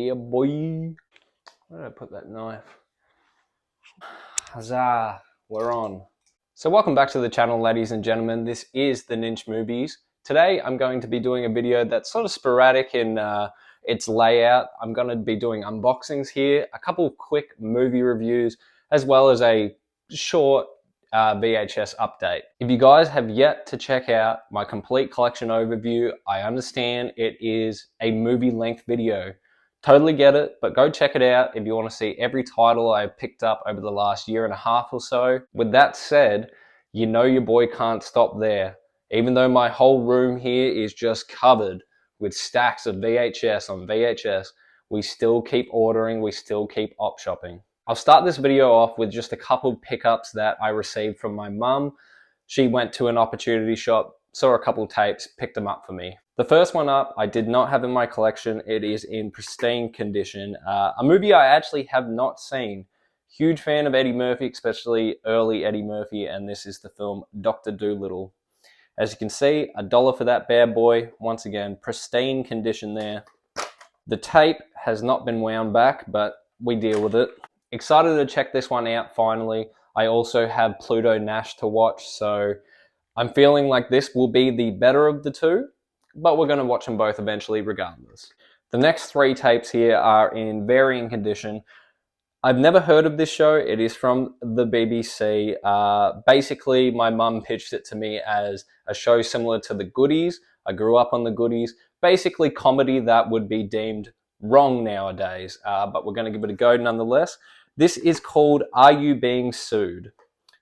Yeah, boy. Where did I put that knife? Huzzah, we're on. So welcome back to the channel, ladies and gentlemen. This is the Ninch Movies. Today I'm going to be doing a video that's sort of sporadic in its layout. I'm going to be doing unboxings here, a couple of quick movie reviews, as well as a short VHS update. If you guys have yet to check out my complete collection overview, I understand it is a movie length video. Totally get it, but go check it out if you want to see every title I've picked up over the last year and a half or so. With that said, you know your boy can't stop there. Even though my whole room here is just covered with stacks of VHS on VHS, we still keep ordering, we still keep op shopping. I'll start this video off with just a couple pickups that I received from my mum. She went to an opportunity shop, saw a couple tapes, picked them up for me. The first one up, I did not have in my collection. It is in pristine condition. A movie I actually have not seen. Huge fan of Eddie Murphy, especially early Eddie Murphy, and this is the film Dr. Dolittle. As you can see, $1 for that bad boy. Once again, pristine condition there. The tape has not been wound back, but we deal with it. Excited to check this one out finally. I also have Pluto Nash to watch, so I'm feeling like this will be the better of the two, but we're going to watch them both eventually regardless. The next three tapes here are in varying condition. I've never heard of this show. It is from the BBC. Basically, my mum pitched it to me as a show similar to The Goodies. I grew up on The Goodies. Basically, comedy that would be deemed wrong nowadays, but we're going to give it a go nonetheless. This is called Are You Being Sued?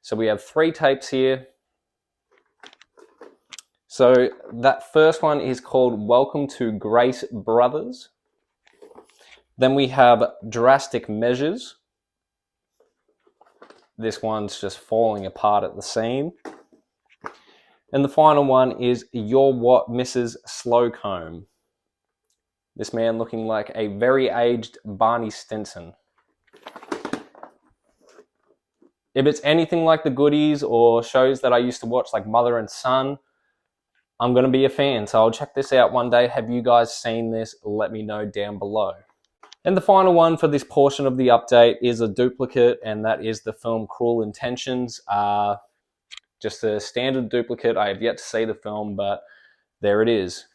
So we have three tapes here. So that first one is called Welcome to Grace Brothers. Then we have Drastic Measures. This one's just falling apart at the seam. And the final one is You're What Mrs. Slocombe. This man looking like a very aged Barney Stinson. If it's anything like The Goodies or shows that I used to watch like Mother and Son, I'm going to be a fan, so I'll check this out one day. Have you guys seen this? Let me know down below. And the final one for this portion of the update is a duplicate, and that is the film Cruel Intentions. Just a standard duplicate. I have yet to see the film, but there it is.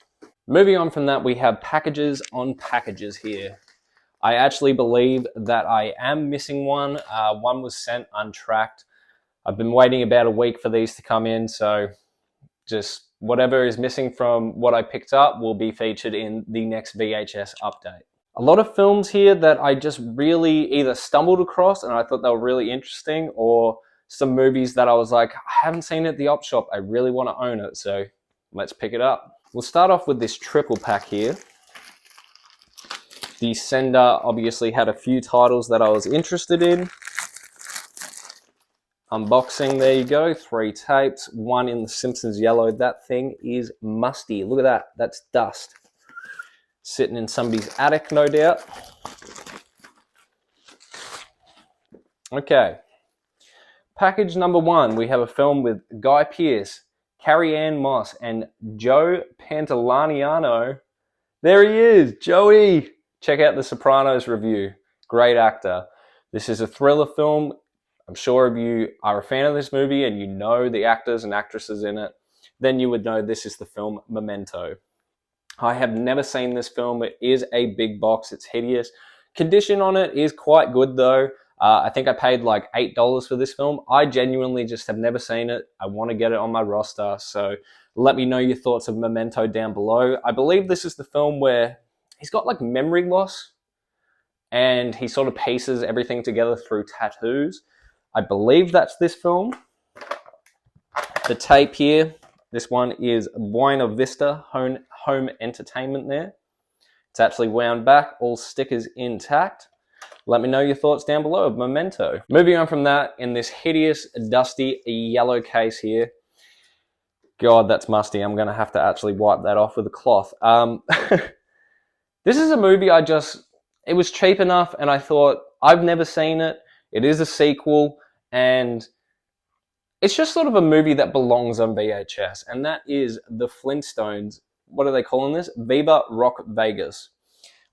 Moving on from that, we have packages on packages here. I actually believe that I am missing one. One was sent untracked. I've been waiting about a week for these to come in, so just whatever is missing from what I picked up will be featured in the next VHS update. A lot of films here that I just really either stumbled across and I thought they were really interesting, or some movies that I was like, I haven't seen it at the op shop, I really want to own it, so let's pick it up. We'll start off with this triple pack here. The sender obviously had a few titles that I was interested in. Unboxing, there you go, 3 tapes, one in the Simpsons yellow. That thing is musty. Look at that, that's dust. Sitting in somebody's attic, no doubt. Okay. Package number 1, we have a film with Guy Pearce, Carrie-Anne Moss, and Joe Pantoliano. There he is, Joey! Check out the Sopranos review. Great actor. This is a thriller film. I'm sure if you are a fan of this movie and you know the actors and actresses in it, then you would know this is the film Memento. I have never seen this film. It is a big box. It's hideous. Condition on it is quite good though. I think I paid like $8 for this film. I genuinely just have never seen it. I want to get it on my roster. So let me know your thoughts of Memento down below. I believe this is the film where he's got like memory loss and he sort of pieces everything together through tattoos. I believe that's this film. The tape here, this one is Buena Vista Home Entertainment there. It's actually wound back, all stickers intact. Let me know your thoughts down below of Memento. Moving on from that, in this hideous, dusty yellow case here. God, that's musty. I'm going to have to actually wipe that off with a cloth. This is a movie it was cheap enough and I thought, I've never seen it. It is a sequel and it's just sort of a movie that belongs on VHS, and that is The Flintstones. What are they calling this? Viva Rock Vegas.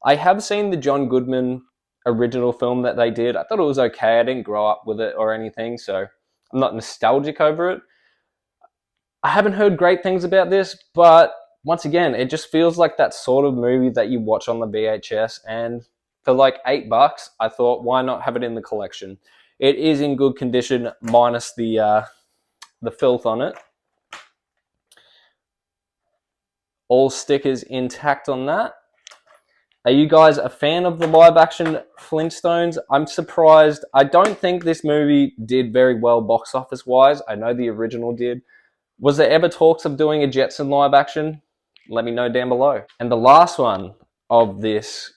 I have seen the John Goodman original film that they did. I thought it was okay. I didn't grow up with it or anything, so I'm not nostalgic over it. I haven't heard great things about this, but once again, it just feels like that sort of movie that you watch on the VHS. And for like $8, I thought, why not have it in the collection? It is in good condition, minus the filth on it. All stickers intact on that. Are you guys a fan of the live-action Flintstones? I'm surprised. I don't think this movie did very well box office-wise. I know the original did. Was there ever talks of doing a Jetson live action? Let me know down below. And the last one of this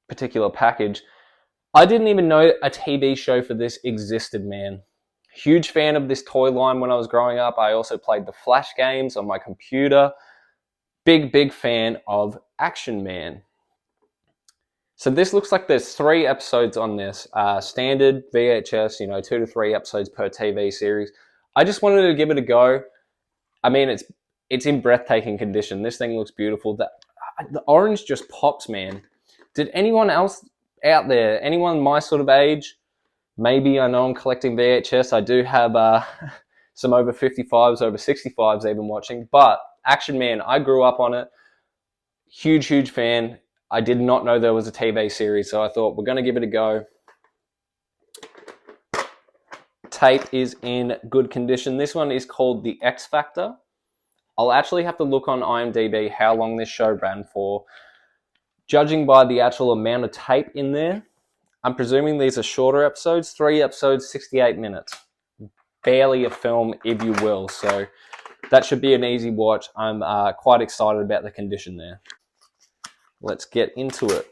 particular package, I didn't even know a TV show for this existed, man. Huge fan of this toy line when I was growing up. I also played the Flash games on my computer. Big fan of Action Man. So this looks like there's 3 episodes on this. Standard VHS, 2 to 3 episodes per TV series. I just wanted to give it a go. I mean, it's in breathtaking condition. This thing looks beautiful. The orange just pops, man. Did anyone else out there, anyone my sort of age, maybe I know I'm collecting VHS. I do have some over 55s, over 65s even watching. But Action Man, I grew up on it. Huge fan. I did not know there was a TV series, so I thought we're going to give it a go. Tape is in good condition. This one is called The X Factor. I'll actually have to look on IMDb how long this show ran for. Judging by the actual amount of tape in there, I'm presuming these are shorter episodes. 3 episodes, 68 minutes. Barely a film, if you will. So that should be an easy watch. I'm quite excited about the condition there. Let's get into it.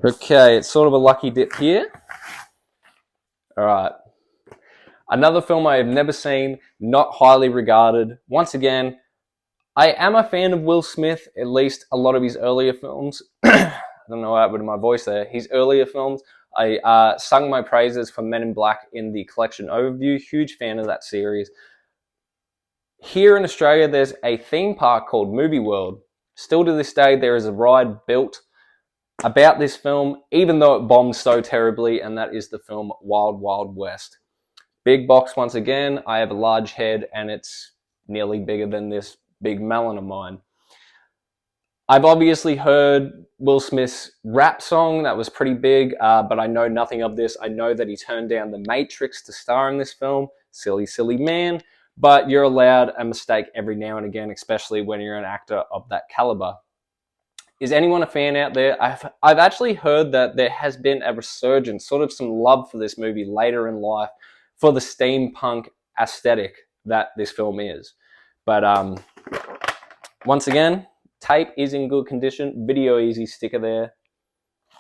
Okay, it's sort of a lucky dip here. All right. Another film I have never seen, not highly regarded. Once again, I am a fan of Will Smith, at least a lot of his earlier films. I don't know what happened to my voice there. His earlier films, I sung my praises for Men in Black in the collection overview. Huge fan of that series. Here in Australia, there's a theme park called Movie World. Still to this day, there is a ride built about this film, even though it bombed so terribly, and that is the film Wild Wild West. Big box once again. I have a large head, and it's nearly bigger than this big melon of mine. I've obviously heard Will Smith's rap song. That was pretty big, but I know nothing of this. I know that he turned down The Matrix to star in this film. Silly man. But you're allowed a mistake every now and again, especially when you're an actor of that caliber. Is anyone a fan out there? I've actually heard that there has been a resurgence, sort of some love for this movie later in life for the steampunk aesthetic that this film is. But once again, tape is in good condition. Video easy sticker there.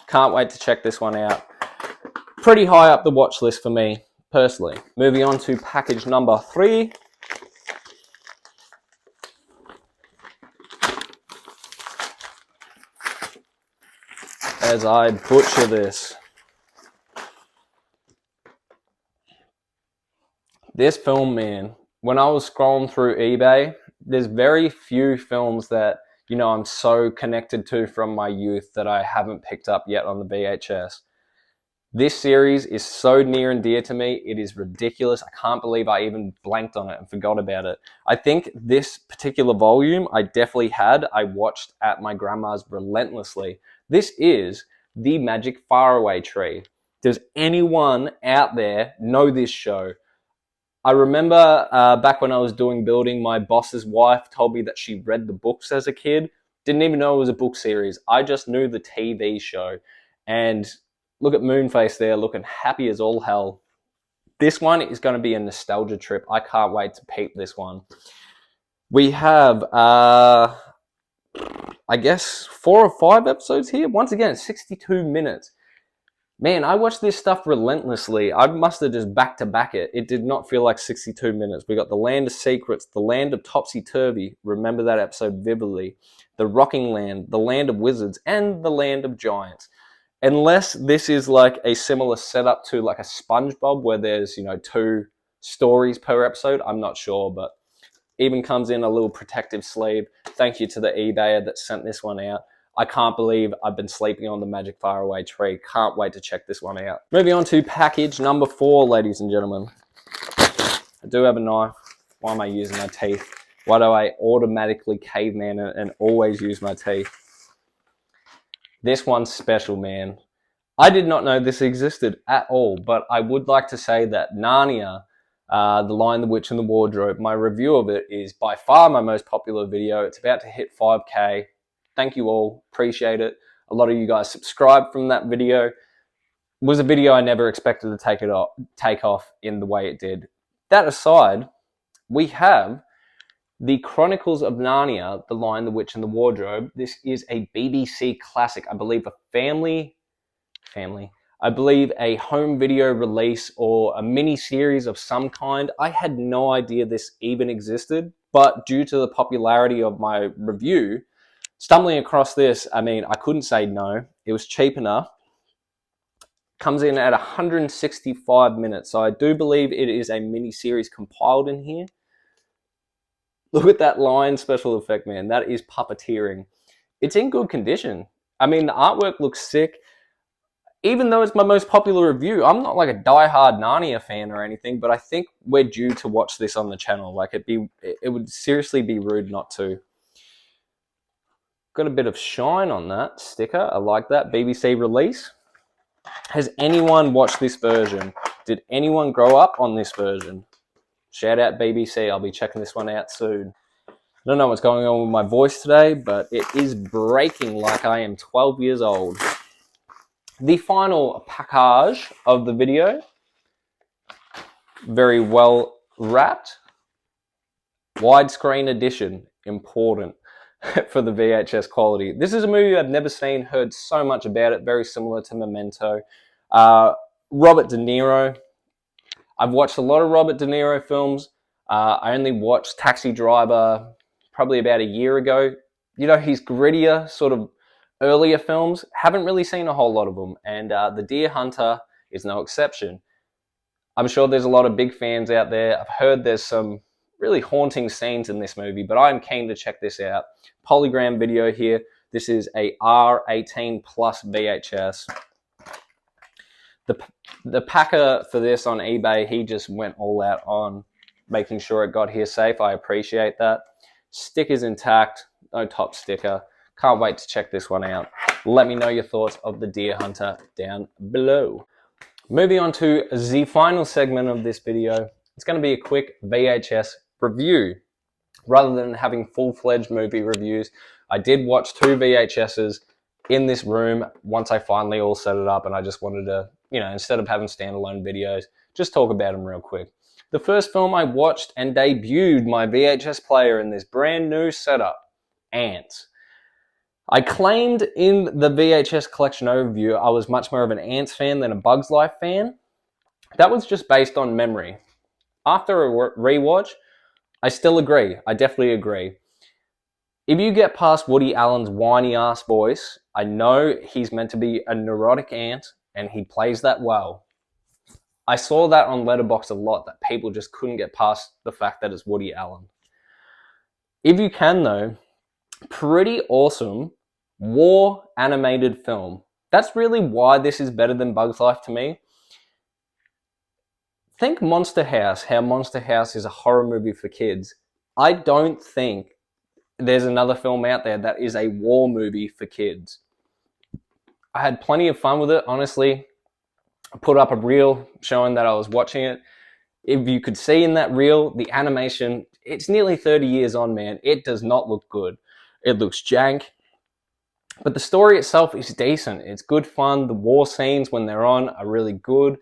Can't wait to check this one out. Pretty high up the watch list for me, personally. Moving on to package number 3. As I butcher this. This film, man, when I was scrolling through eBay, there's very few films that, I'm so connected to from my youth that I haven't picked up yet on the VHS. This series is so near and dear to me. It is ridiculous. I can't believe I even blanked on it and forgot about it. I think this particular volume I definitely had. I watched at my grandma's relentlessly. This is The Magic Faraway Tree. Does anyone out there know this show? I remember back when I was doing building, my boss's wife told me that she read the books as a kid. Didn't even know it was a book series. I just knew the TV show. And look at Moonface there, looking happy as all hell. This one is going to be a nostalgia trip. I can't wait to peep this one. We have, I guess, 4 or 5 episodes here. Once again, 62 minutes. Man, I watched this stuff relentlessly. I must have just back-to-back it. It did not feel like 62 minutes. We got The Land of Secrets, The Land of Topsy-Turvy. Remember that episode vividly. The Rocking Land, The Land of Wizards, and The Land of Giants. Unless this is like a similar setup to like a SpongeBob where there's, 2 stories per episode. I'm not sure, but Even comes in a little protective sleeve. Thank you to the eBayer that sent this one out. I can't believe I've been sleeping on the Magic Faraway tree. Can't wait to check this one out. Moving on to package number 4, ladies and gentlemen. I do have a knife. Why am I using my teeth? Why do I automatically caveman and always use my teeth? This one's special, man. I did not know this existed at all, but I would like to say that Narnia, The Lion, the Witch, and the Wardrobe, my review of it is by far my most popular video. It's about to hit 5K. Thank you all. Appreciate it. A lot of you guys subscribed from that video. It was a video I never expected to take off in the way it did. That aside, we have The Chronicles of Narnia, The Lion, the Witch, and the Wardrobe. This is a BBC classic. I believe a family, I believe a home video release or a mini series of some kind. I had no idea this even existed, but due to the popularity of my review, stumbling across this, I mean, I couldn't say no. It was cheap enough. Comes in at 165 minutes. So I do believe it is a mini series compiled in here. Look at that lion special effect, man. That is puppeteering. It's in good condition. I mean, the artwork looks sick. Even though it's my most popular review, I'm not like a die-hard Narnia fan or anything, but I think we're due to watch this on the channel. Like, it would seriously be rude not to. Got a bit of shine on that sticker. I like that. BBC release. Has anyone watched this version? Did anyone grow up on this version? Shout out BBC. I'll be checking this one out soon. I don't know what's going on with my voice today, but it is breaking like I am 12 years old. The final package of the video, very well wrapped. Widescreen edition, important for the VHS quality. This is a movie I've never seen, heard so much about it, very similar to Memento. Robert De Niro. I've watched a lot of Robert De Niro films. I only watched Taxi Driver probably about a year ago. You know, his grittier sort of earlier films, haven't really seen a whole lot of them, and The Deer Hunter is no exception. I'm sure there's a lot of big fans out there. I've heard there's some really haunting scenes in this movie, but I'm keen to check this out. Polygram video here. This is a R18 plus VHS. The packer for this on eBay, he just went all out on making sure it got here safe. I appreciate that. Sticker's intact, no top sticker. Can't wait to check this one out. Let me know your thoughts of The Deer Hunter down below. Moving on to the final segment of this video. It's going to be a quick VHS review. Rather than having full-fledged movie reviews, I did watch 2 VHSs in this room once I finally all set it up, and I just wanted to, you know, instead of having standalone videos, just talk about them real quick. The first film I watched and debuted my VHS player in this brand new setup, Antz. I claimed in the VHS collection overview I was much more of an Antz fan than a Bugs Life fan. That was just based on memory. After a rewatch, I still agree. I definitely agree. If you get past Woody Allen's whiny ass voice, I know he's meant to be a neurotic ant, and he plays that well. I saw that on Letterboxd a lot, that people just couldn't get past the fact that it's Woody Allen. If you can though, pretty awesome war animated film. That's really why this is better than Bugs Life to me. Think Monster House, how Monster House is a horror movie for kids. I don't think there's another film out there that is a war movie for kids. I had plenty of fun with it, honestly. I put up a reel showing that I was watching it. If you could see in that reel, the animation, it's nearly 30 years on, man. It does not look good. It looks jank. But the story itself is decent. It's good fun. The war scenes when they're on are really good.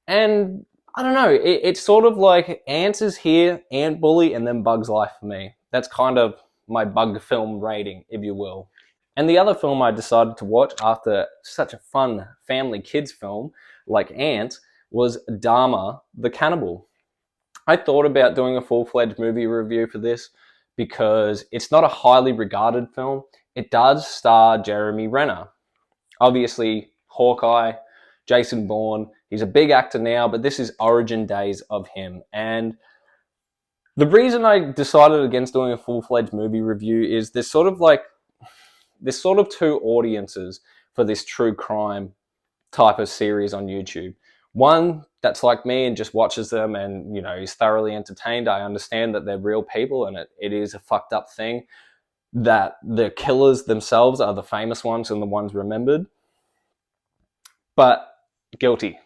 And I don't know, it's sort of like Antz is here, Ant Bully, and then Bugs Life for me. That's kind of my bug film rating, if you will. And the other film I decided to watch after such a fun family kids film like Antz was Dahmer, the Cannibal. I thought about doing a full-fledged movie review for this because it's not a highly regarded film. It does star Jeremy Renner. Obviously, Hawkeye, Jason Bourne. He's a big actor now, but this is origin days of him. And The reason I decided against doing a full-fledged movie review is there's sort of two audiences for this true crime type of series on YouTube. One that's like me and just watches them and, you know, is thoroughly entertained. I understand that they're real people and it is a fucked up thing that the killers themselves are the famous ones and the ones remembered. But guilty.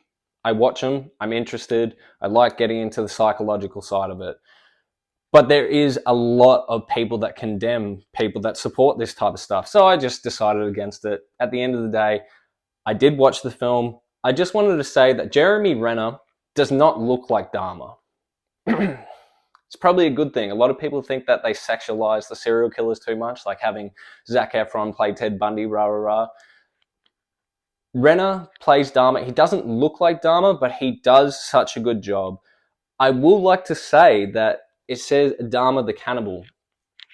I watch them, I'm interested, I like getting into the psychological side of it. But there is a lot of people that condemn people that support this type of stuff. So I just decided against it. At the end of the day, I did watch the film. I just wanted to say that Jeremy Renner does not look like Dahmer. It's probably a good thing. A lot of people think that they sexualize the serial killers too much, like having Zac Efron play Ted Bundy, rah, rah, rah. Renner plays Dahmer. He doesn't look like Dahmer, but he does such a good job. I will like to say that it says Dahmer the Cannibal.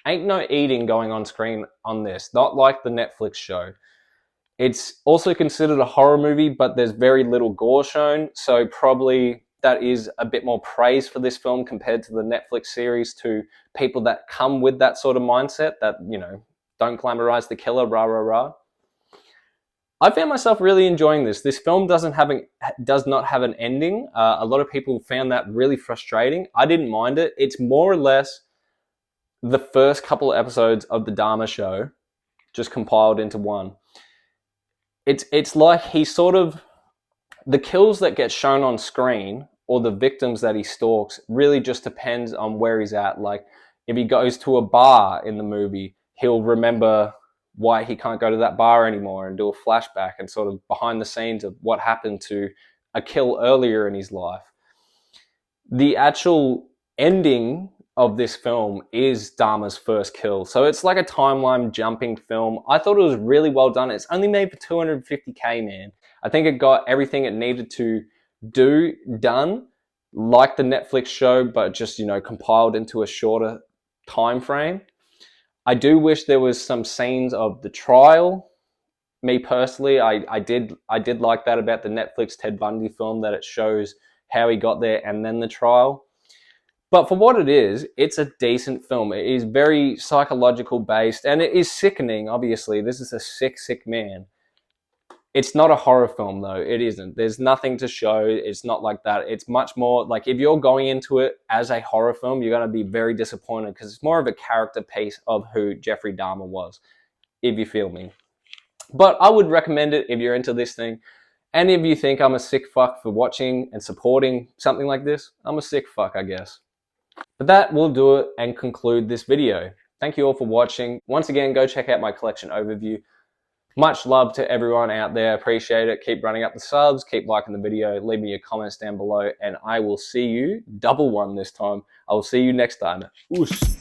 Ain't no eating going on screen on this, not like the Netflix show. It's also considered a horror movie, but there's very little gore shown, so probably that is a bit more praise for this film compared to the Netflix series to people that come with that sort of mindset that, you know, don't glamorize the killer, rah, rah, rah. I found myself really enjoying this. This film does not have an ending. A lot of people found that really frustrating. I didn't mind it. It's more or less the first couple of episodes of the Dahmer show, just compiled into one. It's like he sort of, the kills that get shown on screen or the victims that he stalks really just depends on where he's at. Like if he goes to a bar in the movie, he'll remember why he can't go to that bar anymore and do a flashback and sort of behind the scenes of what happened to a kill earlier in his life. The actual ending of this film is Dahmer's first kill. So it's like a timeline jumping film. I thought it was really well done. It's only made for $250K, man. I think it got everything it needed to do done, like the Netflix show, but just, you know, compiled into a shorter time frame. I do wish there was some scenes of the trial. Me personally, I did like that about the Netflix Ted Bundy film, that it shows how he got there and then the trial. But for what it is, it's a decent film. It is very psychological based and it is sickening, obviously. This is a sick, sick man. It's not a horror film though, it isn't. There's nothing to show, it's not like that. It's much more like if you're going into it as a horror film, you're going to be very disappointed because it's more of a character piece of who Jeffrey Dahmer was, if you feel me. But I would recommend it if you're into this thing. And if you think I'm a sick fuck for watching and supporting something like this, I'm a sick fuck, I guess. But that will do it and conclude this video. Thank you all for watching. Once again, go check out my collection overview. Much love to everyone out there. Appreciate it. Keep running up the subs. Keep liking the video. Leave me your comments down below. And I will see you, double one this time. I will see you next time. Oosh.